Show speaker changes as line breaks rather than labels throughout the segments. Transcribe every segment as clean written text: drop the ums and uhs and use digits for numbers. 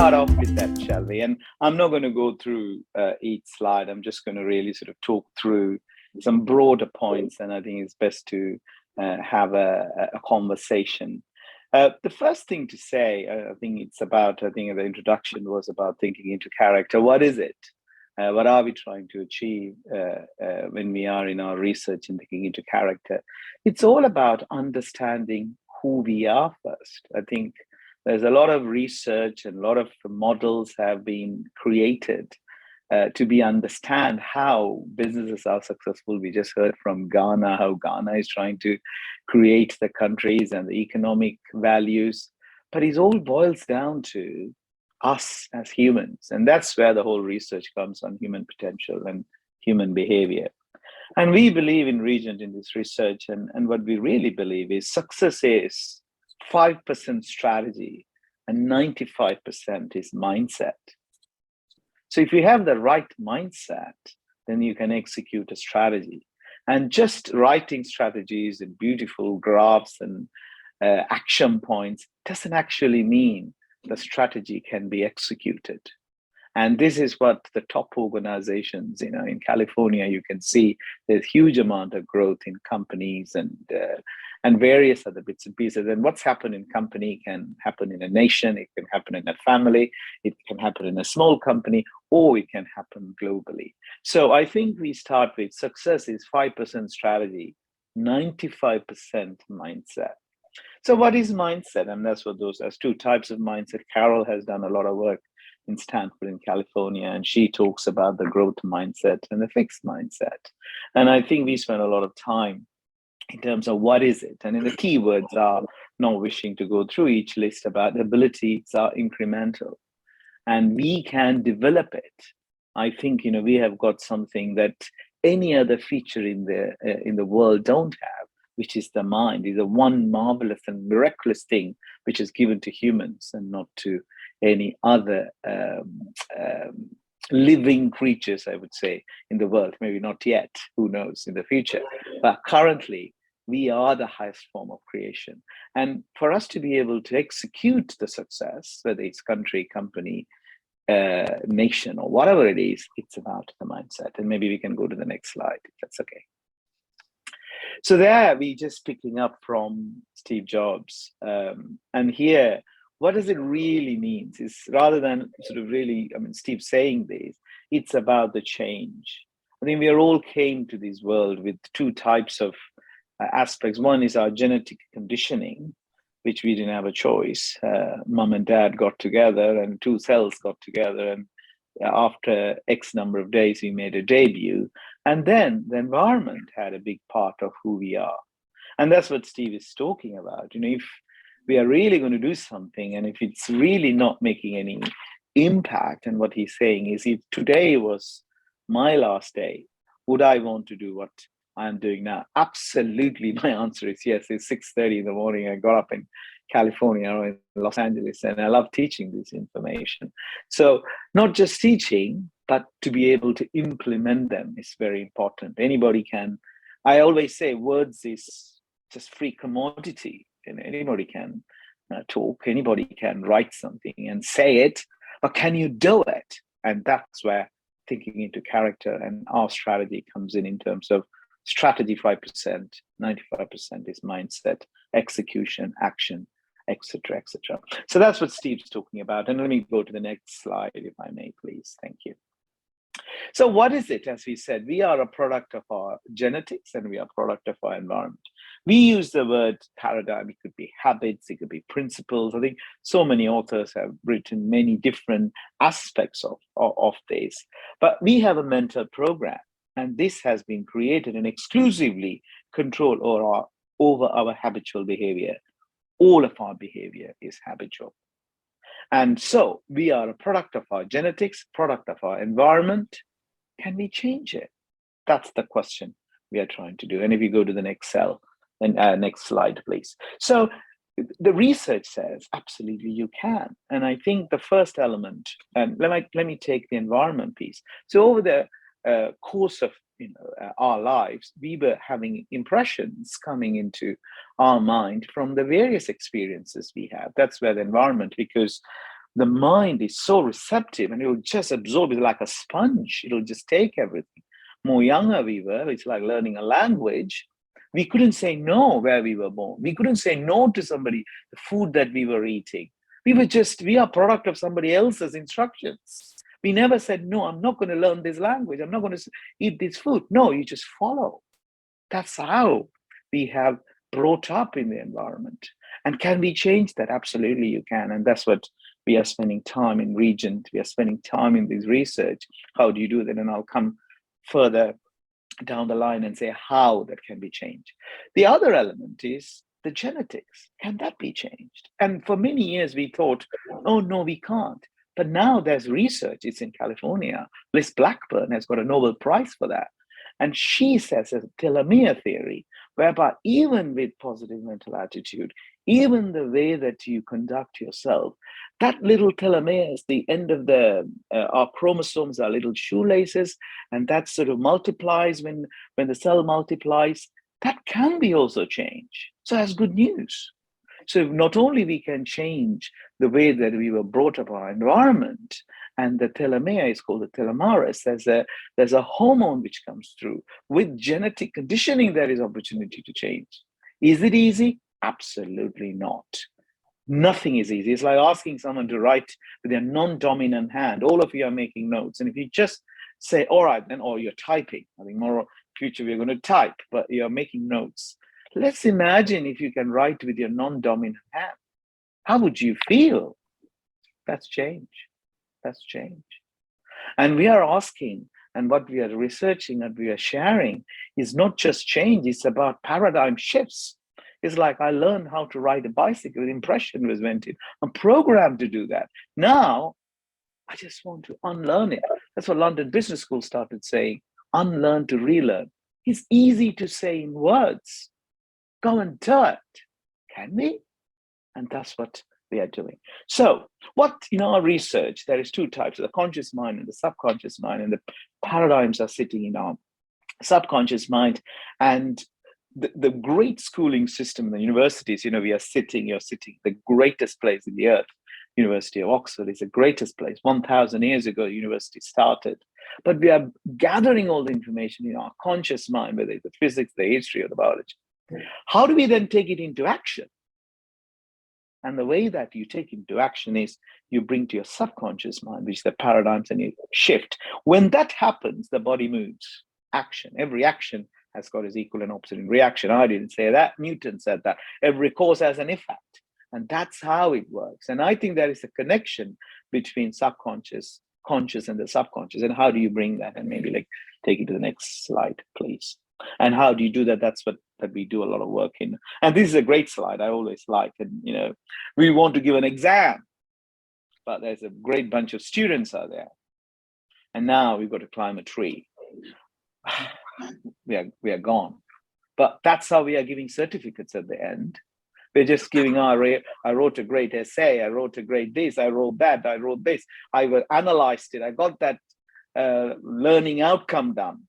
start off with that, shall we? And I'm not going to go through each slide. I'm just going to really sort of talk through some broader points, and I think it's best to have a conversation. The first thing to say, I think the introduction was about thinking into character. What is it? What are we trying to achieve when we are in our research and thinking into character? It's all about understanding who we are first. I think there's a lot of research and a lot of models have been created to understand how businesses are successful. We just heard from Ghana, how Ghana is trying to create the countries and the economic values, but it all boils down to us as humans. And that's where the whole research comes on human potential and human behavior. And we believe in Regent in this research, and what we really believe is success is 5% strategy and 95% is mindset. So if you have the right mindset, then you can execute a strategy. And just writing strategies and beautiful graphs and action points doesn't actually mean the strategy can be executed. And this is what the top organizations, in California, you can see there's huge amount of growth in companies and various other bits and pieces. And what's happened in company can happen in a nation, it can happen in a family, it can happen in a small company, or it can happen globally. So I think we start with success is 5% strategy, 95% mindset. So what is mindset? And that's what there's two types of mindset. Carol has done a lot of work in Stanford in California, and she talks about the growth mindset and the fixed mindset. And I think we spend a lot of time in terms of what is it? And the keywords are, not wishing to go through each list, about abilities are incremental and we can develop it. I think, we have got something that any other feature in the world don't have, which is the mind. Is a one marvelous and miraculous thing which is given to humans and not to any other living creatures, I would say, in the world. Maybe not yet, who knows, in the future. But currently, we are the highest form of creation. And for us to be able to execute the success, whether it's country, company, nation, or whatever it is, it's about the mindset. And maybe we can go to the next slide, if that's okay. So there, we just picking up from Steve Jobs. And here, what does it really mean? Is rather than sort of really, Steve saying this, it's about the change. I think we all came to this world with two types of aspects. One is our genetic conditioning, which we didn't have a choice. Mom and dad got together and two cells got together. And after X number of days, we made a debut. And then the environment had a big part of who we are. And that's what Steve is talking about. If we are really going to do something, and if it's really not making any impact, and what he's saying is, if today was my last day, would I want to do what I'm doing now? Absolutely. My answer is yes. It's 6:30 in the morning. I got up in California or in Los Angeles, and I love teaching this information. So not just teaching, but to be able to implement them is very important. Anybody can, I always say, words is just free commodity. And anybody can talk, anybody can write something and say it, but can you do it? And that's where thinking into character and our strategy comes in terms of strategy 5%, 95% is mindset, execution, action, etc., etc. So that's what Steve's talking about. And let me go to the next slide, if I may, please. Thank you. So what is it? As we said, we are a product of our genetics and we are a product of our environment. We use the word paradigm. It could be habits, it could be principles. I think so many authors have written many different aspects of this. But we have a mental program, and this has been created and exclusively control over our habitual behavior. All of our behavior is habitual. And so we are a product of our genetics, product of our environment. Can we change it? That's the question we are trying to do. And if you go to the next cell, and next slide, please. So the research says absolutely you can. And I think the first element, and let me take the environment piece. So over the course of our lives, we were having impressions coming into our mind from the various experiences we have. That's where the environment, because the mind is so receptive and it will just absorb it like a sponge. It'll just take everything. More younger we were, it's like learning a language. We couldn't say no where we were born. We couldn't say no to somebody, the food that we were eating. We are product of somebody else's instructions. We never said, no, I'm not going to learn this language. I'm not going to eat this food. No, you just follow. That's how we have brought up in the environment. And can we change that? Absolutely, you can. And that's what we are spending time in Regent. We are spending time in this research. How do you do that? And I'll come further down the line and say how that can be changed. The other element is the genetics. Can that be changed? And for many years, we thought, oh, no, we can't. But now there's research. It's in California. Liz Blackburn has got a Nobel Prize for that. And she says a telomere theory, whereby even with positive mental attitude, even the way that you conduct yourself, that little telomeres, the end of our chromosomes are little shoelaces, and that sort of multiplies when the cell multiplies, that can be also changed. So that's good news. So not only we can change the way that we were brought up our environment, and the telomere is called the telomerase. There's a hormone which comes through. With genetic conditioning, there is opportunity to change. Is it easy? Absolutely not. Nothing is easy. It's like asking someone to write with their non-dominant hand. All of you are making notes. And if you just say, all right, then, or you're typing. I think more future we're going to type, but you're making notes. Let's imagine if you can write with your non-dominant hand. How would you feel? That's change. That's change. And we are asking, and what we are researching and we are sharing is not just change, it's about paradigm shifts. It's like I learned how to ride a bicycle, impression was invented. I'm programmed to do that. Now, I just want to unlearn it. That's what London Business School started saying, unlearn to relearn. It's easy to say in words. Go and do it. Can we? And that's what we are doing. So what in our research, there is two types, the conscious mind and the subconscious mind, and the paradigms are sitting in our subconscious mind. And the great schooling system in the universities, you're sitting, the greatest place in the earth. University of Oxford is the greatest place. 1,000 years ago, university started. But we are gathering all the information in our conscious mind, whether it's the physics, the history, or the biology. How do we then take it into action? And the way that you take it into action is you bring to your subconscious mind, which is the paradigms, and you shift. When that happens, the body moves. Action. Every action has got its equal and opposite in reaction. I didn't say that. Newton said that. Every cause has an effect. And that's how it works. And I think there is a connection between subconscious, conscious, and the subconscious. And how do you bring that? And maybe take it to the next slide, please. And how do you do that? That's what we do a lot of work in. And this is a great slide. I always like it. We want to give an exam, but there's a great bunch of students out there. And now we've got to climb a tree. We are gone. But that's how we are giving certificates at the end. We're just giving, I wrote a great essay, I wrote a great this, I wrote that, I wrote this, I analyzed it, I got that learning outcome done.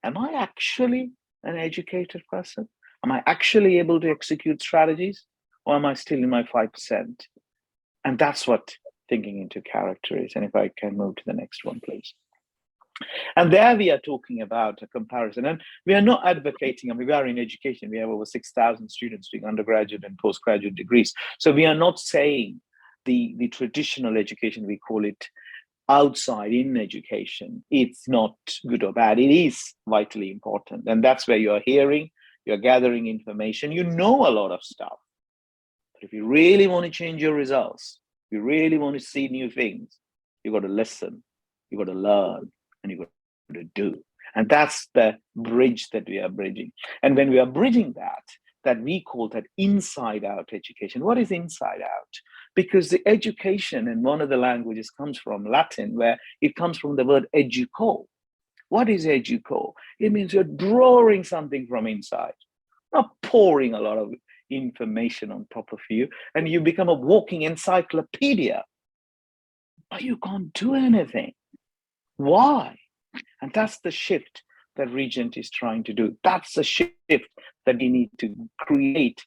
Am I actually an educated person? Am I actually able to execute strategies? Or am I still in my 5%? And that's what thinking into character is. And if I can move to the next one, please. And there we are talking about a comparison. And we are not advocating, we are in education. We have over 6,000 students doing undergraduate and postgraduate degrees. So we are not saying the traditional education, we call it outside in education, it's not good or bad. It is vitally important. And that's where you're hearing, you're gathering information, you know a lot of stuff. But if you really want to change your results, if you really want to see new things, you've got to listen, you've got to learn, and you've got to do. And that's the bridge that we are bridging. And when we are bridging that we call that inside out education. What is inside out? Because the education in one of the languages comes from Latin, where it comes from the word educo. What is educo? It means you're drawing something from inside, not pouring a lot of information on top of you, and you become a walking encyclopedia. But you can't do anything. Why? And that's the shift that Regent is trying to do. That's the shift that we need to create,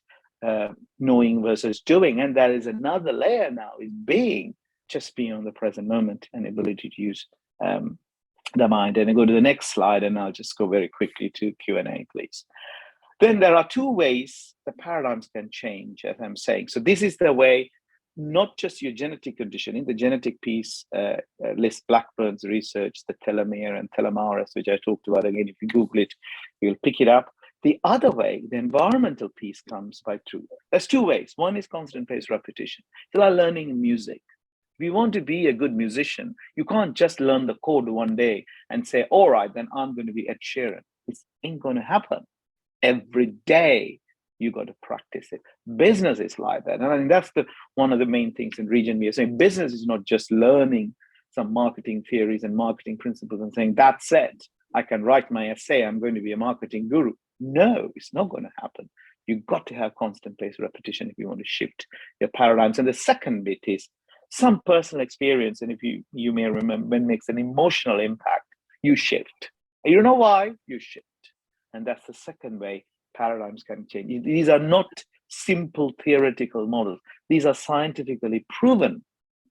knowing versus doing. And there is another layer now, is being. just being on the present moment and ability to use the mind. And I go to the next slide, and I'll just go very quickly to Q&A, please. Then there are two ways the paradigms can change, as I'm saying. So this is the way, not just your genetic conditioning, the genetic piece lists Blackburn's research, the telomere and telomeres, which I talked about. Again, if you Google it, you'll pick it up. The other way, the environmental piece, comes by two. There's two ways. One is constant pace repetition. It's like learning music. If you want to be a good musician, you can't just learn the chord one day and say, all right, then I'm going to be Ed Sheeran. It ain't going to happen. Every day, you got to practice it. Business is like that. And I think that's one of the main things in Regent we are saying. Business is not just learning some marketing theories and marketing principles and saying, that's it. I can write my essay. I'm going to be a marketing guru. No, it's not going to happen. You've got to have constant pace repetition if you want to shift your paradigms. And the second bit is some personal experience. And if you may remember, when it makes an emotional impact, you shift. And you don't know why, you shift. And that's the second way paradigms can change. These are not simple theoretical models. These are scientifically proven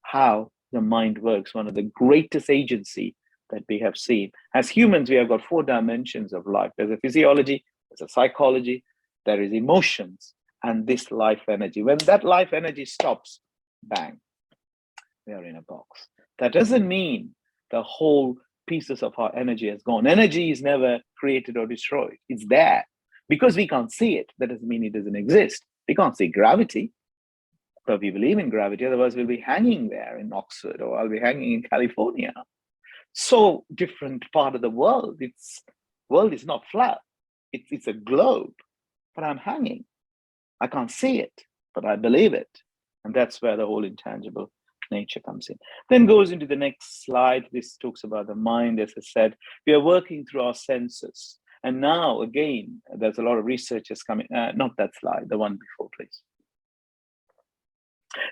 how the mind works. One of the greatest agency that we have seen. As humans, we have got 4 dimensions of life. There's a physiology, there's a psychology, there is emotions, and this life energy. When that life energy stops, bang, we are in a box. That doesn't mean the whole pieces of our energy has gone. Energy is never created or destroyed. It's there. Because we can't see it, that doesn't mean it doesn't exist. We can't see gravity, but we believe in gravity. Otherwise, we'll be hanging there in Oxford, or I'll be hanging in California. So different part of the world. World is not flat. It's a globe, but I'm hanging. I can't see it, but I believe it. And that's where the whole intangible nature comes in. Then goes into the next slide. This talks about the mind. As I said, we are working through our senses. And now, again, there's a lot of researchers coming, not that slide, the one before, please.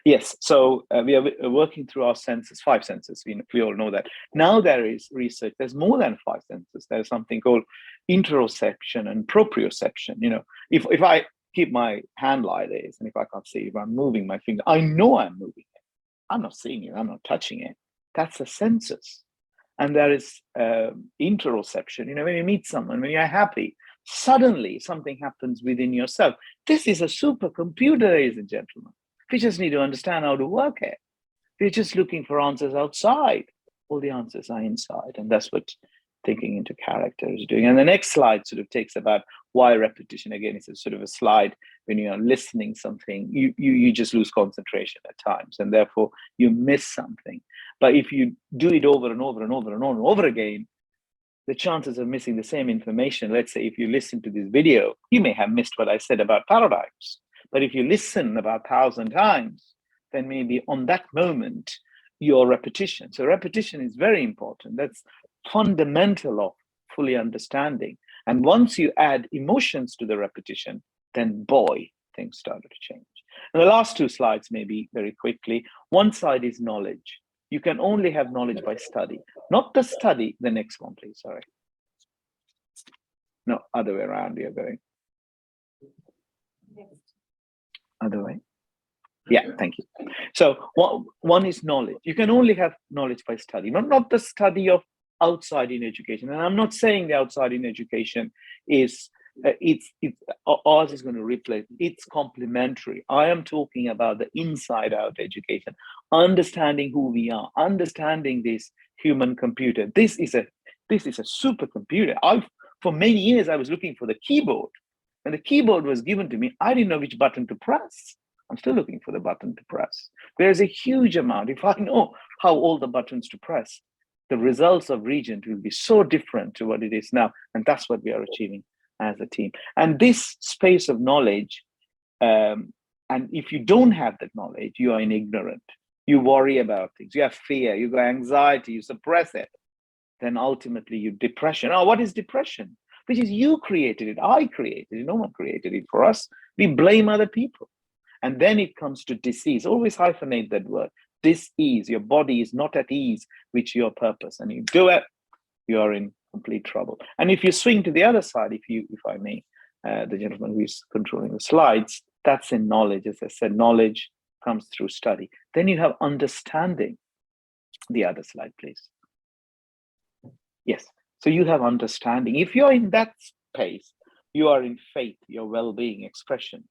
Yes, so we are working through our senses, 5 senses. We all know that. Now there is research, there's more than 5 senses. There's something called interoception and proprioception. You know, if I keep my hand like this, and if I can't see, if I'm moving my finger, I know I'm moving it. I'm not seeing it, I'm not touching it. That's the senses. And there is interoception. You know, when you meet someone, when you're happy, suddenly something happens within yourself. This is a supercomputer, ladies and gentlemen. We just need to understand how to work it. We're just looking for answers outside. All the answers are inside. And that's what thinking into character is doing. And the next slide sort of takes about why repetition. Again, it's a sort of a slide when you're listening something, you just lose concentration at times. And therefore, you miss something. But if you do it over and over and over and over and over again, the chances of missing the same information, let's say if you listen to this video, you may have missed what I said about paradigms. But if you listen about 1,000 times, then maybe on that moment, your repetition. So repetition is very important. That's fundamental of fully understanding. And once you add emotions to the repetition, then boy, things started to change. And the last 2 slides, maybe very quickly. One side is knowledge. You can only have knowledge by study. Not the study, the next one, please, sorry. No, other way around, you're going. Other way. Yeah, thank you. So one is knowledge. You can only have knowledge by study, not the study of outside in education. And I'm not saying the outside in education is ours is going to replace. It's complementary. I am talking about the inside out education, understanding who we are, understanding this human computer. This is a supercomputer. For many years I was looking for the keyboard. When the keyboard was given to me, I didn't know which button to press. I'm still looking for the button to press. There's a huge amount. If I know how all the buttons to press, the results of Regent will be so different to what it is now. And that's what we are achieving as a team. And this space of knowledge, and if you don't have that knowledge, you are ignorant. You worry about things. You have fear. You got anxiety. You suppress it. Then ultimately you depression. Oh, what is depression? Which is you created it. I created it. No one created it for us. We blame other people. And then it comes to disease. Always hyphenate that word. Dis-ease. Your body is not at ease with your purpose. And you do it, you are in complete trouble. And if you swing to the other side, if I may, the gentleman who is controlling the slides, that's in knowledge. As I said, knowledge comes through study. Then you have understanding. The other slide, please. Yes. So you have understanding. If you're in that space, you are in faith, your well-being, expression,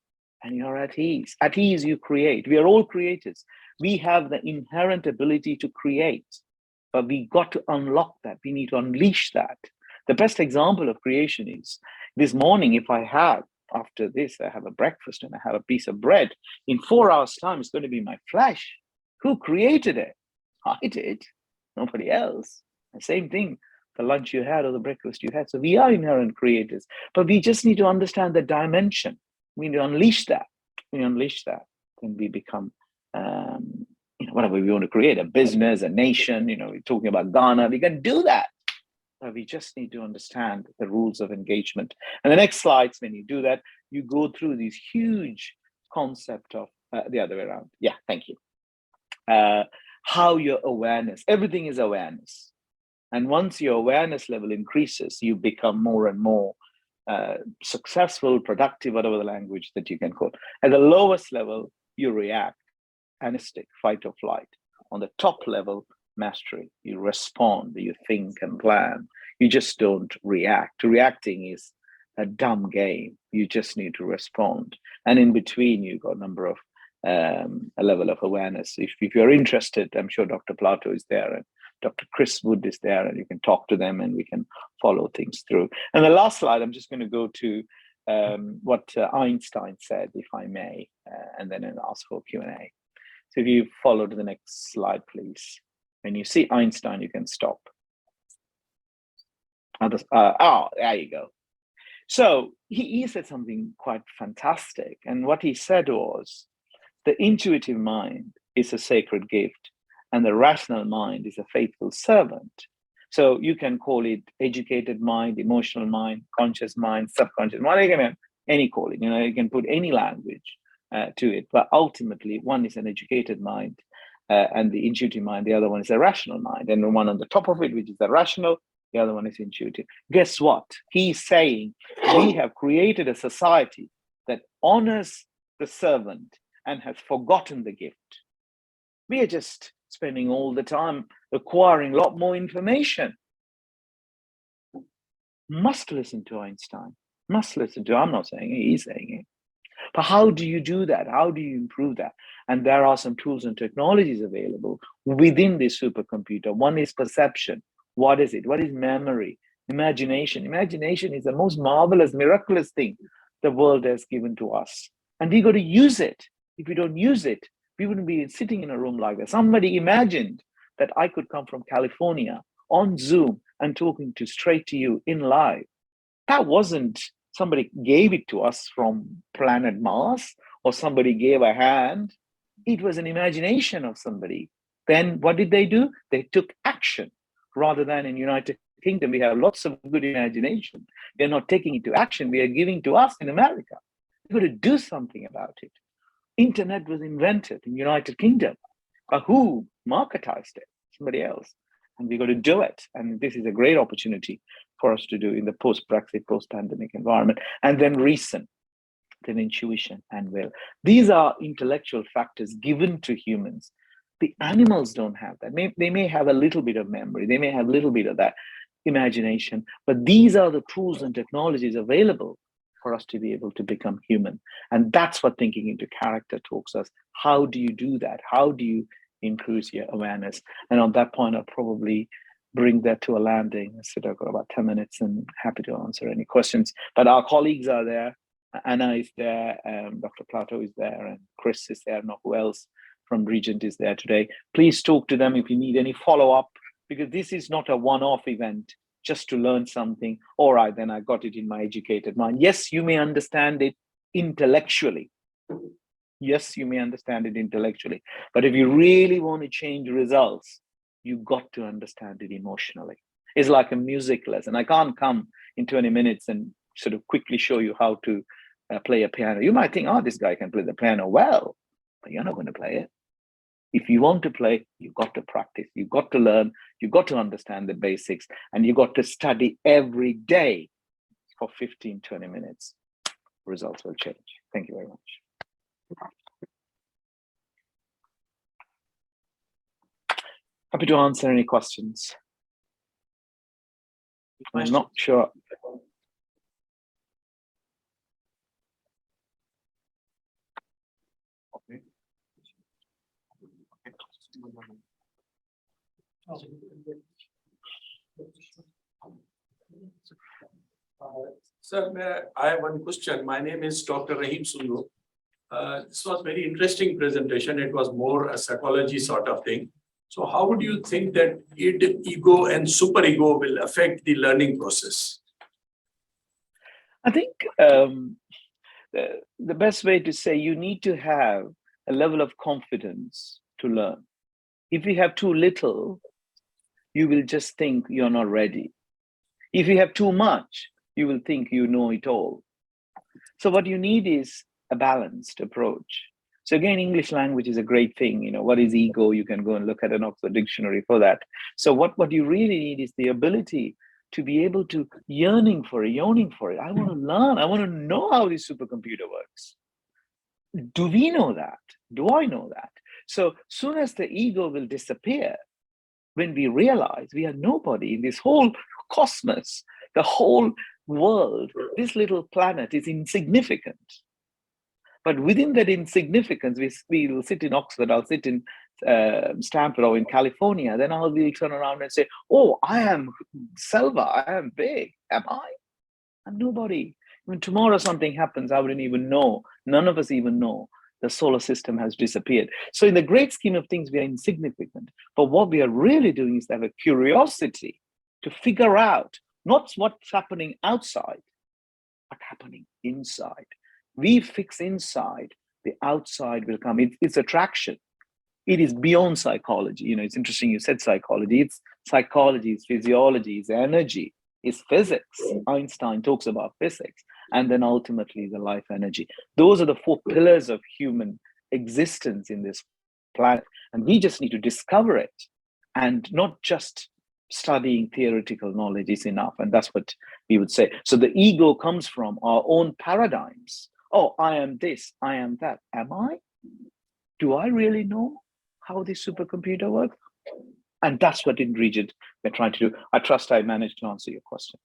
and you're at ease. At ease, you create. We are all creators. We have the inherent ability to create, but we got to unlock that. We need to unleash that. The best example of creation is this morning. If I have, after this, I have a breakfast and I have a piece of bread, in 4 hours' time, it's going to be my flesh. Who created it? I did. Nobody else. The same thing, the lunch you had or the breakfast you had. So we are inherent creators, but we just need to understand the dimension. We need to unleash that. When you unleash that, then we become, whatever we want to create, a business, a nation, we're talking about Ghana, we can do that. But we just need to understand the rules of engagement. And the next slides, when you do that, you go through these huge concept of the other way around. Yeah, thank you. How your awareness, everything is awareness. And once your awareness level increases, you become more and more successful, productive, whatever the language that you can quote. At the lowest level, you react, anistic, fight or flight. On the top level, mastery. You respond, you think and plan. You just don't react. Reacting is a dumb game. You just need to respond. And in between, you've got a number of a level of awareness. If you're interested, I'm sure Dr. Plato is there and Dr. Chris Wood is there, and you can talk to them and we can follow things through. And the last slide, I'm just going to go to what Einstein said, if I may, and then I'll ask for Q&A. So if you follow to the next slide, please. When you see Einstein, you can stop. There you go. So he said something quite fantastic. And what he said was, the intuitive mind is a sacred gift, and the rational mind is a faithful servant. So you can call it educated mind, emotional mind, conscious mind, subconscious mind, any calling. You can put any language to it. But ultimately, one is an educated mind, and the intuitive mind, the other one is a rational mind. And the one on the top of it, which is the rational, the other one is intuitive. Guess what? He's saying we have created a society that honors the servant and has forgotten the gift. We are just spending all the time acquiring a lot more information. Must listen to Einstein. Must listen to, I'm not saying it, he's saying it. But how do you do that? How do you improve that? And there are some tools and technologies available within this supercomputer. One is perception. What is it? What is memory? Imagination. Imagination is the most marvelous, miraculous thing the world has given to us. And we got to use it. If we don't use it, we wouldn't be sitting in a room like that. Somebody imagined that I could come from California on Zoom and talking straight to you in live. That wasn't somebody gave it to us from planet Mars, or somebody gave a hand. It was an imagination of somebody. Then what did they do? They took action. Rather than in United Kingdom, we have lots of good imagination. They're not taking it to action. We are giving to us in America. We've got to do something about it. Internet was invented in United Kingdom, but who marketized it? Somebody else. And we got to do it. And this is a great opportunity for us to do in the post-Brexit, post-pandemic environment. And then reason, then intuition and will. These are intellectual factors given to humans. The animals don't have that. They may have a little bit of memory. They may have a little bit of that imagination. But these are the tools and technologies available for us to be able to become human. And that's what thinking into character talks us. How do you do that? How do you increase your awareness? And on that point, I'll probably bring that to a landing. So I've got about 10 minutes and happy to answer any questions. But our colleagues are there. Anna is there, Dr. Plato is there, and Chris is there, not who else from Regent is there today. Please talk to them if you need any follow-up, because this is not a one-off event just to learn something. All right, then I got it in my educated mind. Yes, you may understand it intellectually. Yes, you may understand it intellectually. But if you really want to change results, you got to understand it emotionally. It's like a music lesson. I can't come in 20 minutes and sort of quickly show you how to play a piano. You might think, oh, this guy can play the piano well, but you're not going to play it. If you want to play, you've got to practice. You've got to learn. You've got to understand the basics. And you've got to study every day for 15, 20 minutes. Results will change. Thank you very much. Happy to answer any questions. I'm not sure.
Okay.
Sir, I have one question. My name is Dr. Rahim Sundu. This was very interesting presentation. It was more a psychology sort of thing. So how would you think that ego and superego will affect the learning process?
I think the best way to say, you need to have a level of confidence to learn. If you have too little, you will just think you're not ready. If you have too much, you will think you know it all. So what you need is a balanced approach. So again, English language is a great thing. You know, what is ego? You can go and look at an Oxford dictionary for that. So what you really need is the ability to be able to yawning for it. I want to learn. I want to know how this supercomputer works. Do we know that? Do I know that? So soon as the ego will disappear, when we realize we are nobody in this whole cosmos, the whole world, this little planet is insignificant. But within that insignificance, we will sit in Oxford, I'll sit in Stanford or in California, then I'll be turn around and say, oh, I am Selva, I am big. Am I? I'm nobody. When tomorrow something happens, I wouldn't even know. None of us even know. The solar system has disappeared. So in the great scheme of things, we are insignificant. But what we are really doing is to have a curiosity to figure out not what's happening outside, but happening inside. We fix inside, the outside will come. It's attraction. It is beyond psychology. You know, it's interesting you said psychology. It's psychology, it's physiology, it's energy, it's physics. Einstein talks about physics. And then ultimately the life energy. Those are the four pillars of human existence in this planet. And we just need to discover it, and not just studying theoretical knowledge is enough. And that's what we would say. So the ego comes from our own paradigms. Oh, I am this, I am that. Am I? Do I really know how this supercomputer works? And that's what in Regent we're trying to do. I trust I managed to answer your question.